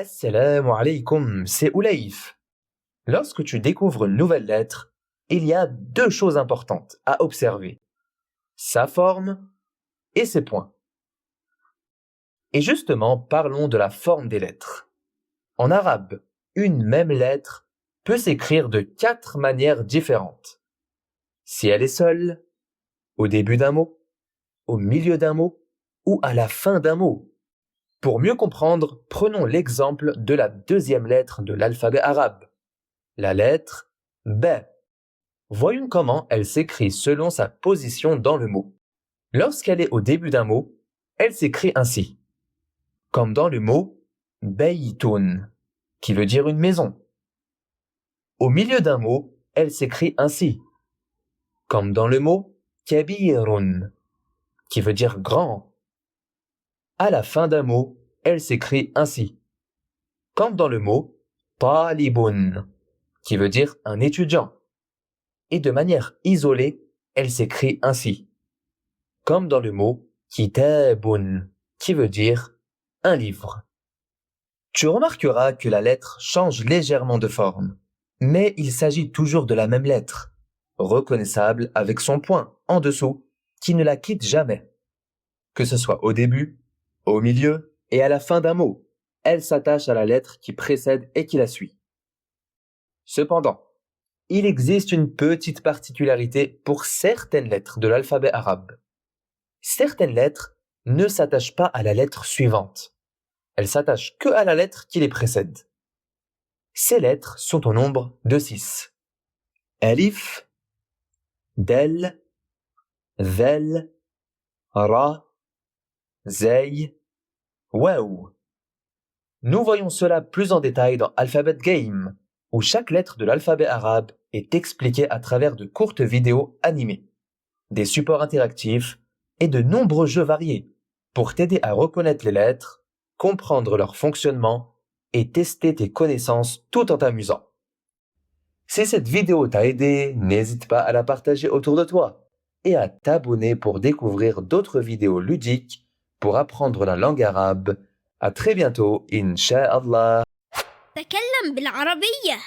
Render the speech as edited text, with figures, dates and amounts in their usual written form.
Assalamu alaikum, c'est Oulaïf. Lorsque tu découvres une nouvelle lettre, il y a deux choses importantes à observer. Sa forme et ses points. Et justement, parlons de la forme des lettres. En arabe, une même lettre peut s'écrire de 4 manières différentes. Si elle est seule, au début d'un mot, au milieu d'un mot ou à la fin d'un mot. Pour mieux comprendre, prenons l'exemple de la deuxième lettre de l'alphabet arabe, la lettre B. Voyons comment elle s'écrit selon sa position dans le mot. Lorsqu'elle est au début d'un mot, elle s'écrit ainsi, comme dans le mot baytoun, qui veut dire une maison. Au milieu d'un mot, elle s'écrit ainsi, comme dans le mot kabirun, qui veut dire grand. À la fin d'un mot, elle s'écrit ainsi, comme dans le mot talibun, qui veut dire un étudiant. Et de manière isolée, elle s'écrit ainsi, comme dans le mot kitabun, qui veut dire un livre. Tu remarqueras que la lettre change légèrement de forme, mais il s'agit toujours de la même lettre, reconnaissable avec son point en dessous, qui ne la quitte jamais. Que ce soit au début, au milieu et à la fin d'un mot, elle s'attache à la lettre qui précède et qui la suit. Cependant, il existe une petite particularité pour certaines lettres de l'alphabet arabe. Certaines lettres ne s'attachent pas à la lettre suivante. Elles s'attachent que à la lettre qui les précède. Ces lettres sont au nombre de 6. Alif, Del, Zel, Ra, Zay, Waw. Nous voyons cela plus en détail dans Alphabet Game, où chaque lettre de l'alphabet arabe est expliquée à travers de courtes vidéos animées, des supports interactifs et de nombreux jeux variés pour t'aider à reconnaître les lettres, comprendre leur fonctionnement et tester tes connaissances tout en t'amusant. Si cette vidéo t'a aidé, n'hésite pas à la partager autour de toi et à t'abonner pour découvrir d'autres vidéos ludiques pour apprendre la langue arabe. À très bientôt, Inch'Allah. تكلم بالعربية.